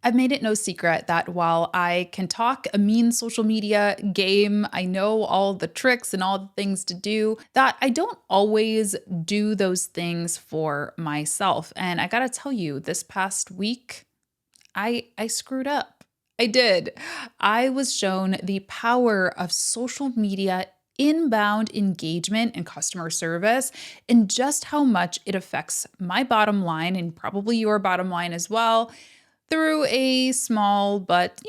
I've made it no secret that while I can talk a mean social media game, I know all the tricks and all the things to do, that I don't always do those things for myself. And I gotta tell you, this past week, I screwed up. I did. I was shown the power of social media inbound engagement and customer service and just how much it affects my bottom line and probably your bottom line as well through a small but,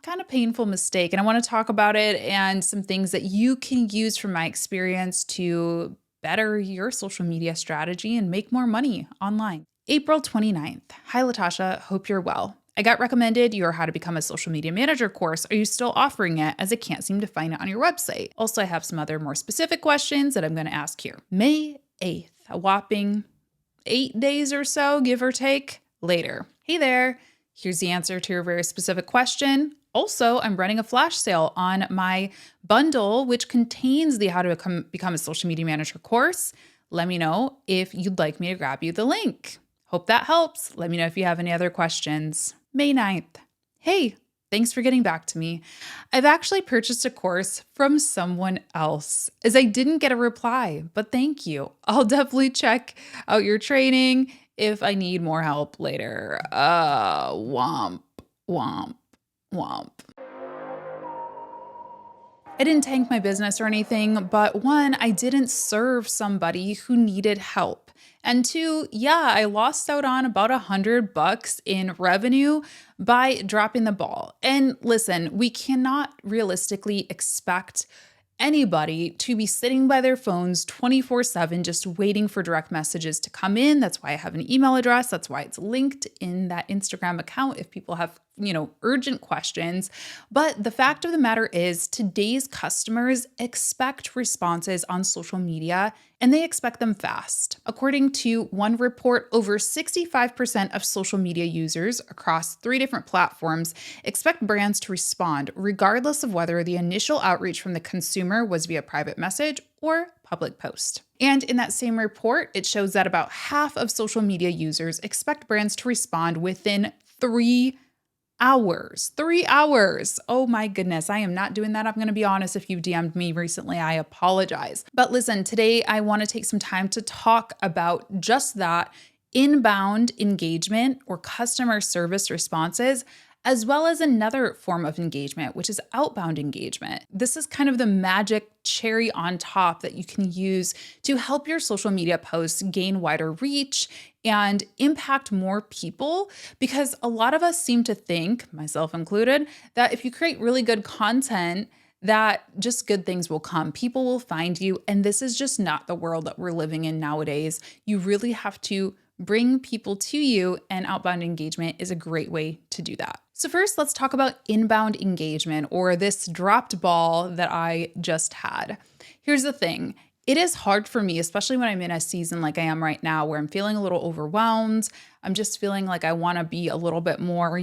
kind of painful mistake. And I want to talk about it and some things that you can use from my experience to better your social media strategy and make more money online. April 29th. Hi, Latasha. Hope you're well. I got recommended your How to Become a Social Media Manager course. Are you still offering it, as I can't seem to find it on your website? Also, I have some other more specific questions that I'm going to ask here. May 8th, a whopping 8 days or so, give or take, later. Hey there. Here's the answer to your very specific question. Also, I'm running a flash sale on my bundle, which contains the How to Become a Social Media Manager course. Let me know if you'd like me to grab you the link. Hope that helps. Let me know if you have any other questions. May 9th. Hey, thanks for getting back to me. I've actually purchased a course from someone else as I didn't get a reply, but thank you. I'll definitely check out your training if I need more help later. Womp, womp, womp. I didn't tank my business or anything, but one, I didn't serve somebody who needed help. And two, yeah, I lost out on about $100 in revenue by dropping the ball. And listen, we cannot realistically expect anybody to be sitting by their phones 24/7 just waiting for direct messages to come in. That's why I have an email address. That's why it's linked in that Instagram account if people have, urgent questions. But the fact of the matter is today's customers expect responses on social media and they expect them fast. According to one report, over 65% of social media users across 3 different platforms expect brands to respond regardless of whether the initial outreach from the consumer was via private message or public post. And in that same report, it shows that about half of social media users expect brands to respond within 3 hours. 3 hours. Oh my goodness. I am not doing that. I'm going to be honest. If you DM'd me recently, I apologize. But listen, today I want to take some time to talk about just that inbound engagement or customer service responses, as well as another form of engagement, which is outbound engagement. This is kind of the magic cherry on top that you can use to help your social media posts gain wider reach and impact more people, because a lot of us seem to think, myself included, that if you create really good content, that just good things will come. People will find you. And this is just not the world that we're living in nowadays. You really have to bring people to you, and outbound engagement is a great way to do that. So first, let's talk about inbound engagement, or this dropped ball that I just had. Here's the thing. It is hard for me, especially when I'm in a season like I am right now, where I'm feeling a little overwhelmed. I'm just feeling like I want to be a little bit more,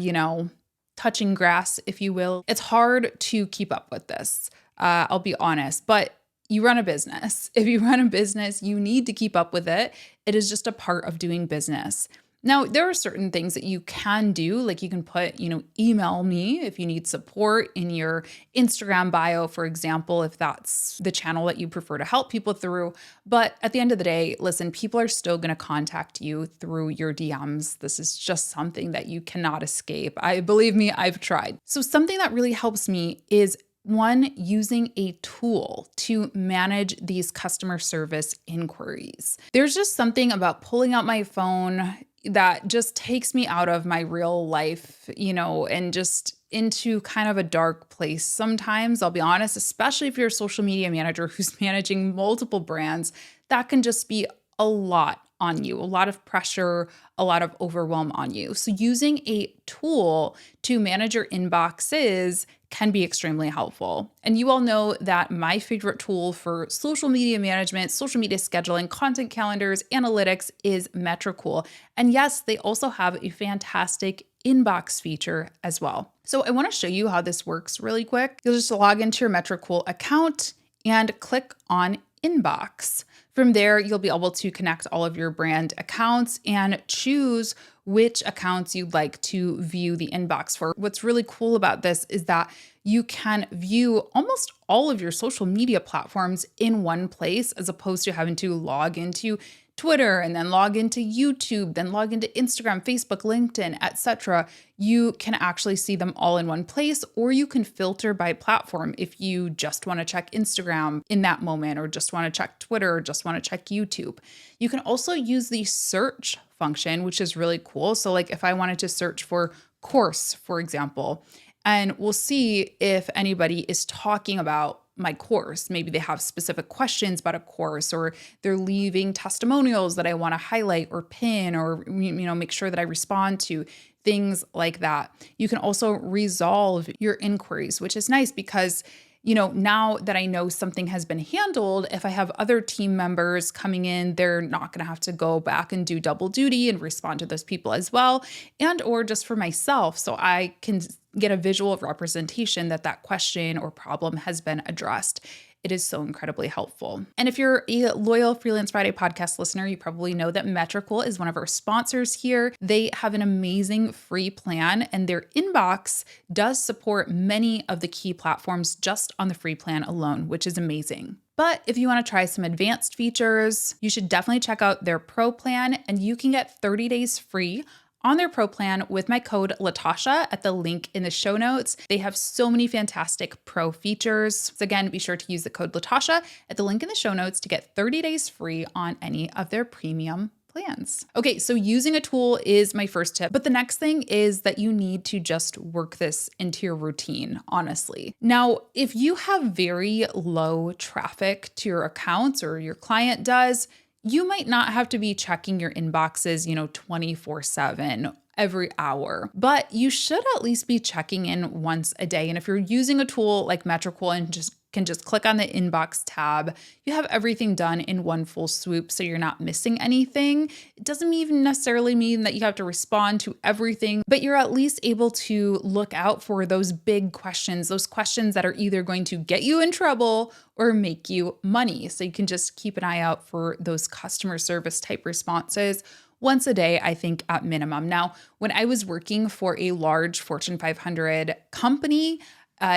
touching grass, if you will. It's hard to keep up with this. I'll be honest, but you run a business. If you run a business, you need to keep up with it. It is just a part of doing business. Now, there are certain things that you can do, like you can put, email me if you need support in your Instagram bio, for example, if that's the channel that you prefer to help people through. But at the end of the day, listen, people are still going to contact you through your DMs. This is just something that you cannot escape. Believe me, I've tried. So something that really helps me is one, using a tool to manage these customer service inquiries. There's just something about pulling out my phone that just takes me out of my real life, and just into kind of a dark place. Sometimes, I'll be honest, especially if you're a social media manager who's managing multiple brands, that can just be a lot on you, a lot of pressure, a lot of overwhelm on you. So using a tool to manage your inboxes can be extremely helpful. And you all know that my favorite tool for social media management, social media scheduling, content calendars, analytics is Metricool. And yes, they also have a fantastic inbox feature as well. So I want to show you how this works really quick. You'll just log into your Metricool account and click on Inbox. From there, you'll be able to connect all of your brand accounts and choose which accounts you'd like to view the inbox for. What's really cool about this is that you can view almost all of your social media platforms in one place, as opposed to having to log into Twitter and then log into YouTube, then log into Instagram, Facebook, LinkedIn, etc. You can actually see them all in one place, or you can filter by platform if you just want to check Instagram in that moment, or just want to check Twitter, or just want to check YouTube. You can also use the search function, which is really cool. So like if I wanted to search for course, for example, and we'll see if anybody is talking about my course. Maybe they have specific questions about a course, or they're leaving testimonials that I want to highlight or pin, or make sure that I respond to, things like that. You can also resolve your inquiries, which is nice because now that I know something has been handled, if I have other team members coming in, they're not going to have to go back and do double duty and respond to those people as well, and or just for myself, so I can get a visual representation that question or problem has been addressed. It is so incredibly helpful. And if you're a loyal Freelance Friday podcast listener, you probably know that Metricool is one of our sponsors here. They have an amazing free plan, and their inbox does support many of the key platforms just on the free plan alone, which is amazing. But if you want to try some advanced features, you should definitely check out their Pro plan, and you can get 30 days free on their Pro plan with my code Latasha at the link in the show notes. They have so many fantastic Pro features. So again, be sure to use the code Latasha at the link in the show notes to get 30 days free on any of their premium plans. Okay, so using a tool is my first tip, but the next thing is that you need to just work this into your routine, honestly. Now, if you have very low traffic to your accounts, or your client does, you might not have to be checking your inboxes, 24/7 every hour, but you should at least be checking in once a day. And if you're using a tool like Metricool and can just click on the inbox tab, you have everything done in one full swoop, so you're not missing anything. It doesn't even necessarily mean that you have to respond to everything, but you're at least able to look out for those big questions, those questions that are either going to get you in trouble or make you money. So you can just keep an eye out for those customer service type responses once a day, I think, at minimum. Now, when I was working for a large Fortune 500 company,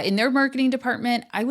in their marketing department, I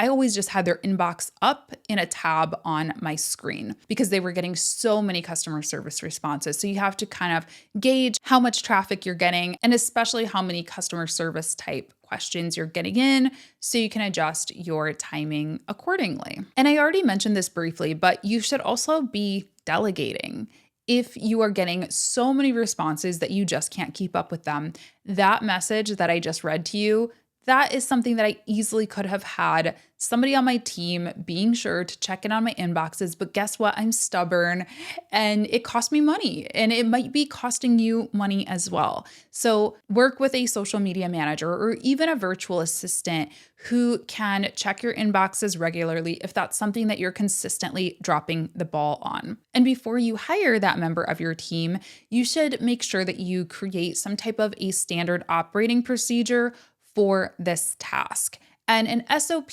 always just had their inbox up in a tab on my screen because they were getting so many customer service responses. So you have to kind of gauge how much traffic you're getting, and especially how many customer service type questions you're getting in, so you can adjust your timing accordingly. And I already mentioned this briefly, but you should also be delegating. If you are getting so many responses that you just can't keep up with them, that message that I just read to you, that is something that I easily could have had somebody on my team being sure to check in on my inboxes. But guess what? I'm stubborn, and it cost me money, and it might be costing you money as well. So work with a social media manager or even a virtual assistant who can check your inboxes regularly if that's something that you're consistently dropping the ball on. And before you hire that member of your team, you should make sure that you create some type of a standard operating procedure for this task. And an SOP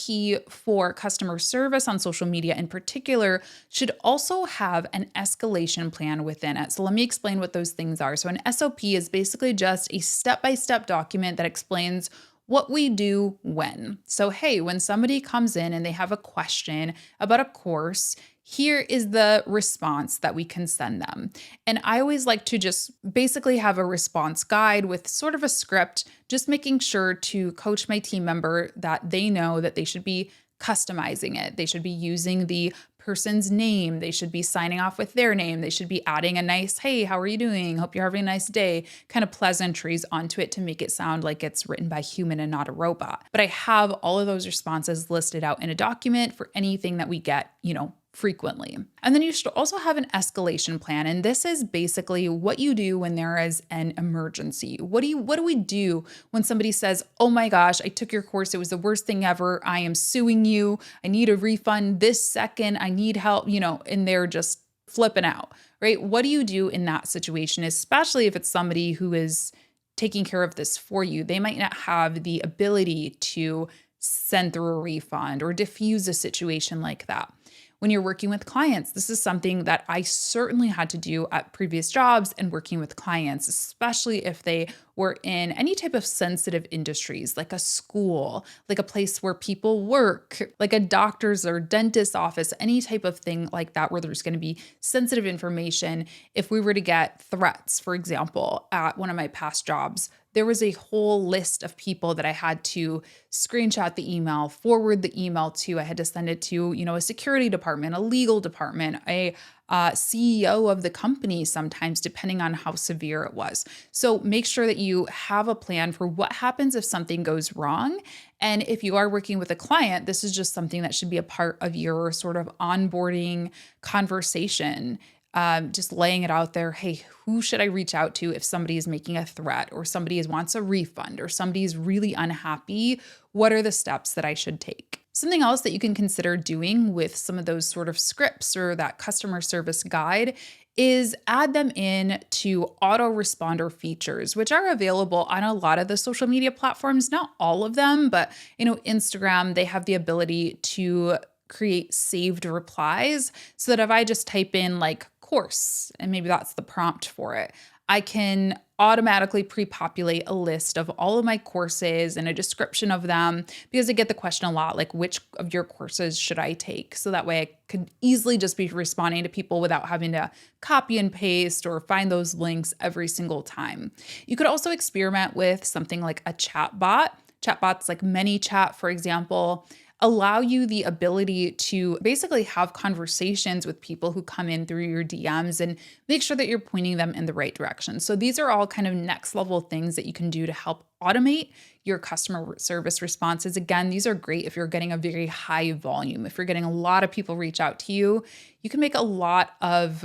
for customer service on social media in particular should also have an escalation plan within it. So let me explain what those things are. So an SOP is basically just a step-by-step document that explains what we do when. So, hey, when somebody comes in and they have a question about a course, here is the response that we can send them. And I always like to just basically have a response guide with sort of a script, just making sure to coach my team member that they know that they should be customizing it. They should be using the person's name. They should be signing off with their name. They should be adding a nice, hey, how are you doing? Hope you're having a nice day, kind of pleasantries onto it to make it sound like it's written by a human and not a robot. But I have all of those responses listed out in a document for anything that we get, frequently. And then you should also have an escalation plan. And this is basically what you do when there is an emergency. What do we do when somebody says, oh my gosh, I took your course. It was the worst thing ever. I am suing you. I need a refund this second. I need help, and they're just flipping out, right? What do you do in that situation, especially if it's somebody who is taking care of this for you? They might not have the ability to send through a refund or diffuse a situation like that. When you're working with clients, this is something that I certainly had to do at previous jobs and working with clients, especially if they were in any type of sensitive industries, like a school, like a place where people work, like a doctor's or dentist's office, any type of thing like that, where there's going to be sensitive information. If we were to get threats, for example, at one of my past jobs, there was a whole list of people that I had to screenshot the email, forward the email to. I had to send it to, a security department, a legal department, a CEO of the company, sometimes, depending on how severe it was. So make sure that you have a plan for what happens if something goes wrong. And if you are working with a client, this is just something that should be a part of your sort of onboarding conversation. Just laying it out there. Hey, who should I reach out to if somebody is making a threat or somebody wants a refund or somebody is really unhappy? What are the steps that I should take? Something else that you can consider doing with some of those sort of scripts or that customer service guide is add them in to autoresponder features, which are available on a lot of the social media platforms, not all of them, but Instagram, they have the ability to create saved replies so that if I just type in like course, and maybe that's the prompt for it, I can automatically pre-populate a list of all of my courses and a description of them, because I get the question a lot, like, which of your courses should I take? So that way I could easily just be responding to people without having to copy and paste or find those links every single time. You could also experiment with something like a chat bot. Chatbots like ManyChat, for example, allow you the ability to basically have conversations with people who come in through your DMs and make sure that you're pointing them in the right direction. So these are all kind of next level things that you can do to help automate your customer service responses. Again, these are great if you're getting a very high volume. If you're getting a lot of people reach out to you, you can make a lot of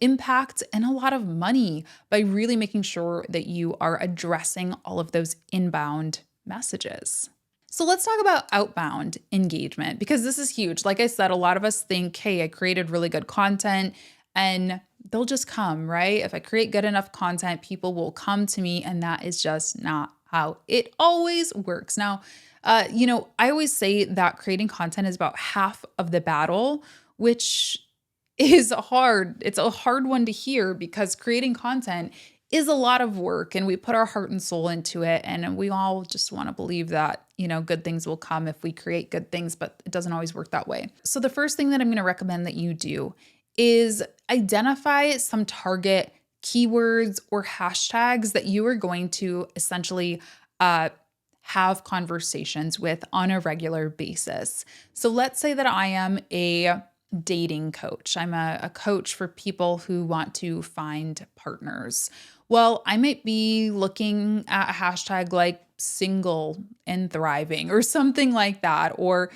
impact and a lot of money by really making sure that you are addressing all of those inbound messages. So let's talk about outbound engagement, because this is huge. Like I said, a lot of us think, hey, I created really good content and they'll just come, right? If I create good enough content, people will come to me, and that is just not how it always works. Now, I always say that creating content is about half of the battle, which is hard. It's a hard one to hear because creating content is a lot of work and we put our heart and soul into it. And we all just want to believe that, good things will come if we create good things, but it doesn't always work that way. So the first thing that I'm going to recommend that you do is identify some target keywords or hashtags that you are going to essentially have conversations with on a regular basis. So let's say that I am a dating coach. I'm a coach for people who want to find partners. Well, I might be looking at a hashtag like single and thriving or something like that, or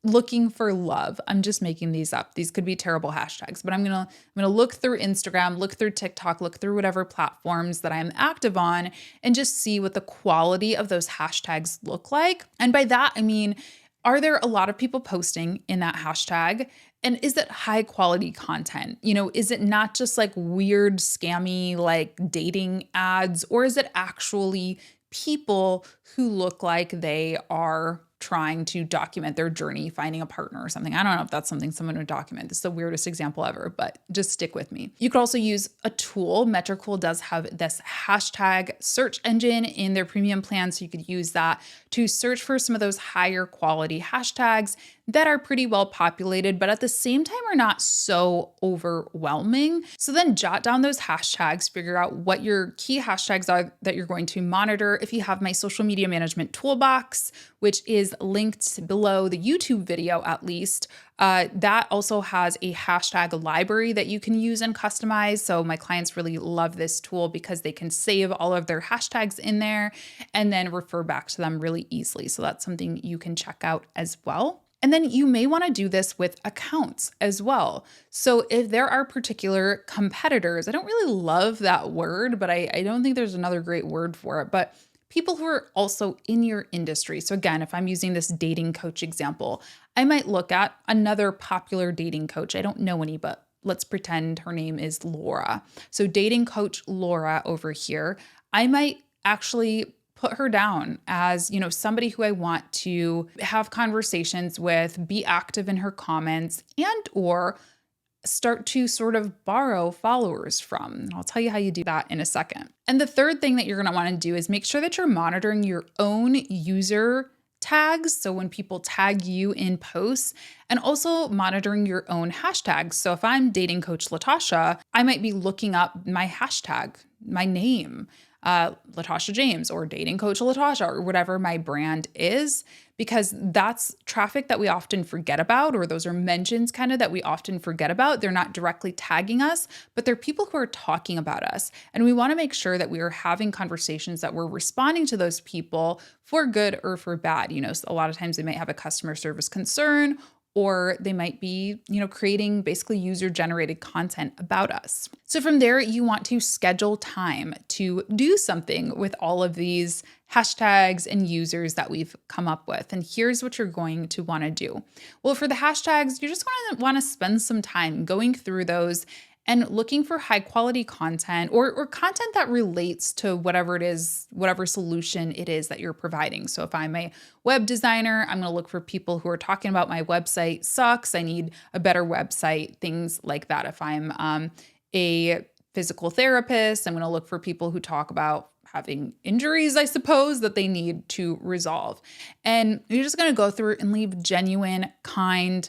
looking for love. I'm just making these up. These could be terrible hashtags, but I'm gonna look through Instagram, look through TikTok, look through whatever platforms that I'm active on, and just see what the quality of those hashtags look like. And by that, I mean, are there a lot of people posting in that hashtag? And is it high quality content? Is it not just like weird, scammy, like dating ads, or is it actually people who look like they are trying to document their journey finding a partner or something? I don't know if that's something someone would document. This is the weirdest example ever, but just stick with me. You could also use a tool. Metricool does have this hashtag search engine in their premium plan, so you could use that to search for some of those higher quality hashtags that are pretty well populated, but at the same time are not so overwhelming. So then jot down those hashtags, figure out what your key hashtags are that you're going to monitor. If you have my social media management toolbox, which is linked below the YouTube video at least, that also has a hashtag library that you can use and customize. So my clients really love this tool because they can save all of their hashtags in there and then refer back to them really easily. So that's something you can check out as well. And then you may want to do this with accounts as well. So if there are particular competitors, I don't really love that word, but I don't think there's another great word for it, but people who are also in your industry. So again, if I'm using this dating coach example, I might look at another popular dating coach. I don't know any, but let's pretend her name is Laura. So dating coach Laura over here, I might actually put her down as, somebody who I want to have conversations with, be active in her comments, and or start to sort of borrow followers from. And I'll tell you how you do that in a second. And the third thing that you're going to want to do is make sure that you're monitoring your own user tags. So when people tag you in posts, and also monitoring your own hashtags. So if I'm dating coach Latasha, I might be looking up my hashtag, my name, Latasha James, or dating coach Latasha, or whatever my brand is, because that's traffic that we often forget about, or those are mentions kind of that we often forget about. They're not directly tagging us, but they're people who are talking about us. And we want to make sure that we are having conversations that we're responding to those people for good or for bad. A lot of times they might have a customer service concern, or they might be, creating basically user-generated content about us. So from there, you want to schedule time to do something with all of these hashtags and users that we've come up with. And here's what you're going to want to do. Well, for the hashtags, you're just going to want to spend some time going through those and looking for high quality content or content that relates to whatever it is, whatever solution it is that you're providing. So if I'm a web designer, I'm going to look for people who are talking about my website sucks, I need a better website, things like that. If I'm a physical therapist, I'm going to look for people who talk about having injuries, I suppose, that they need to resolve. And you're just going to go through and leave genuine, kind,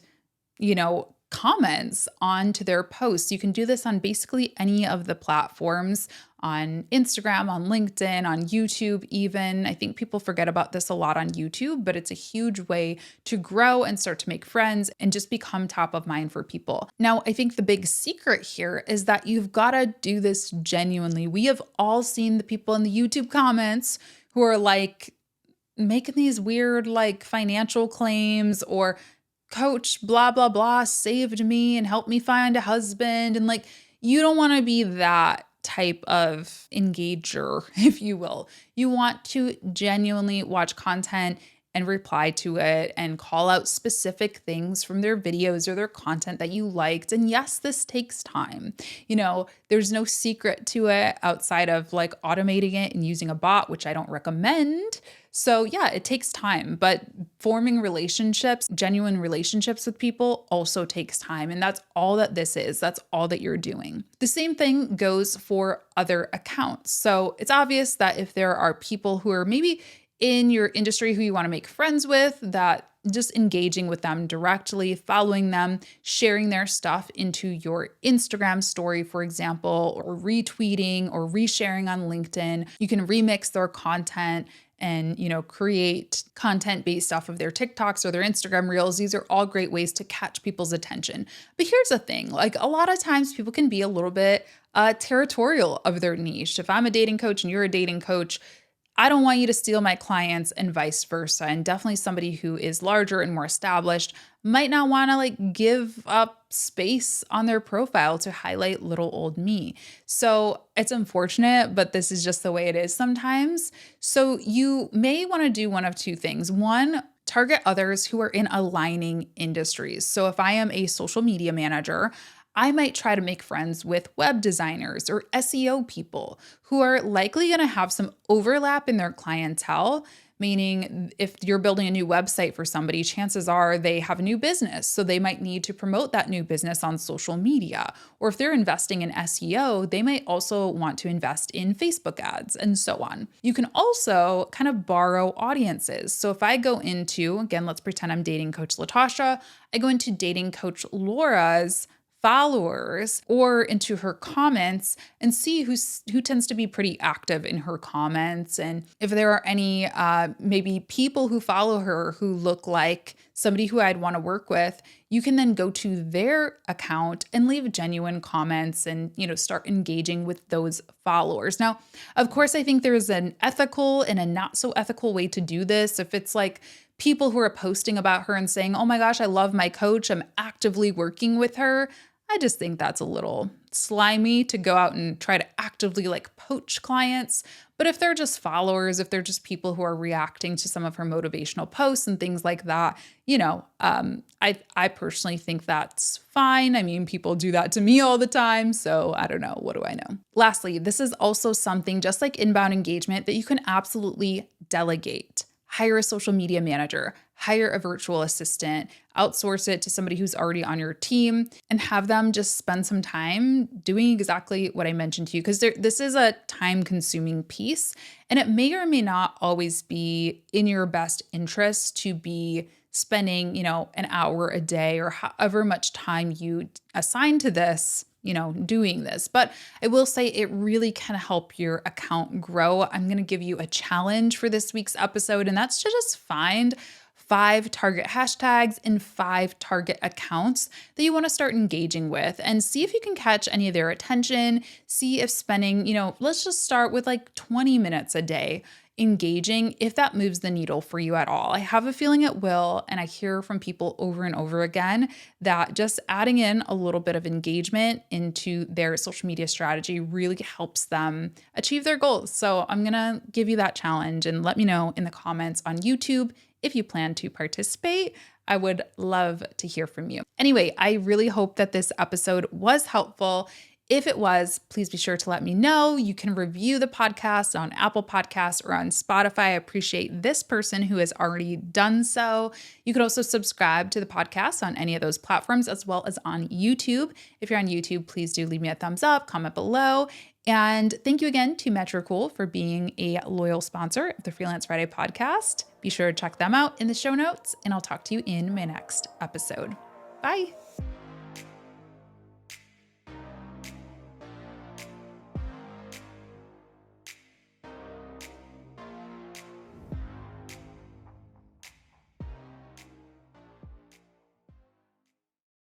comments onto their posts. You can do this on basically any of the platforms, on Instagram, on LinkedIn, on YouTube even. I think people forget about this a lot on YouTube, but it's a huge way to grow and start to make friends and just become top of mind for people. Now, I think the big secret here is that you've got to do this genuinely. We have all seen the people in the YouTube comments who are like making these weird financial claims, or coach blah blah blah saved me and helped me find a husband, and you don't want to be that type of engager, if you will. You want to genuinely watch content and reply to it and call out specific things from their videos or their content that you liked. And yes, this takes time. There's no secret to it outside of automating it and using a bot, which I don't recommend. So yeah, it takes time, but forming relationships, genuine relationships with people also takes time. And that's all that this is. That's all that you're doing. The same thing goes for other accounts. So it's obvious that if there are people who are maybe in your industry who you want to make friends with, that just engaging with them directly, following them, sharing their stuff into your Instagram story, for example, or retweeting or resharing on LinkedIn. You can remix their content and, create content based off of their TikToks or their Instagram reels. These are all great ways to catch people's attention. But here's the thing, a lot of times people can be a little bit territorial of their niche. If I'm a dating coach and you're a dating coach, I don't want you to steal my clients and vice versa. And definitely somebody who is larger and more established might not want to give up space on their profile to highlight little old me. So it's unfortunate, but this is just the way it is sometimes. So you may want to do one of two things. One, target others who are in aligning industries. So if I am a social media manager, I might try to make friends with web designers or SEO people who are likely going to have some overlap in their clientele, meaning if you're building a new website for somebody, chances are they have a new business. So they might need to promote that new business on social media. Or if they're investing in SEO, they might also want to invest in Facebook ads and so on. You can also kind of borrow audiences. So if I go into, again, let's pretend I'm dating coach Latasha, I go into dating coach Laura's followers or into her comments and see who tends to be pretty active in her comments. And if there are any maybe people who follow her who look like somebody who I'd want to work with, you can then go to their account and leave genuine comments and, start engaging with those followers. Now, of course, I think there's an ethical and a not so ethical way to do this. If it's people who are posting about her and saying, oh my gosh, I love my coach, I'm actively working with her, I just think that's a little slimy to go out and try to actively like poach clients. But if they're just followers, if they're just people who are reacting to some of her motivational posts and things like that, I personally think that's fine. I mean, people do that to me all the time. So I don't know. What do I know? Lastly, this is also something just like inbound engagement that you can absolutely delegate. Hire a social media manager, hire a virtual assistant, outsource it to somebody who's already on your team, and have them just spend some time doing exactly what I mentioned to you. Because this is a time consuming piece, and it may or may not always be in your best interest to be spending, an hour a day or however much time you assign to this, doing this. But I will say it really can help your account grow. I'm going to give you a challenge for this week's episode, and that's to just find 5 target hashtags and 5 target accounts that you want to start engaging with and see if you can catch any of their attention. See if spending, let's just start with like 20 minutes a day engaging, if that moves the needle for you at all. I have a feeling it will. And I hear from people over and over again that just adding in a little bit of engagement into their social media strategy really helps them achieve their goals. So I'm going to give you that challenge, and let me know in the comments on YouTube if you plan to participate. I would love to hear from you. Anyway, I really hope that this episode was helpful. If it was, please be sure to let me know. You can review the podcast on Apple Podcasts or on Spotify. I appreciate this person who has already done so. You could also subscribe to the podcast on any of those platforms, as well as on YouTube. If you're on YouTube, please do leave me a thumbs up, comment below. And thank you again to Metrocool for being a loyal sponsor of the Freelance Friday podcast. Be sure to check them out in the show notes, and I'll talk to you in my next episode. Bye.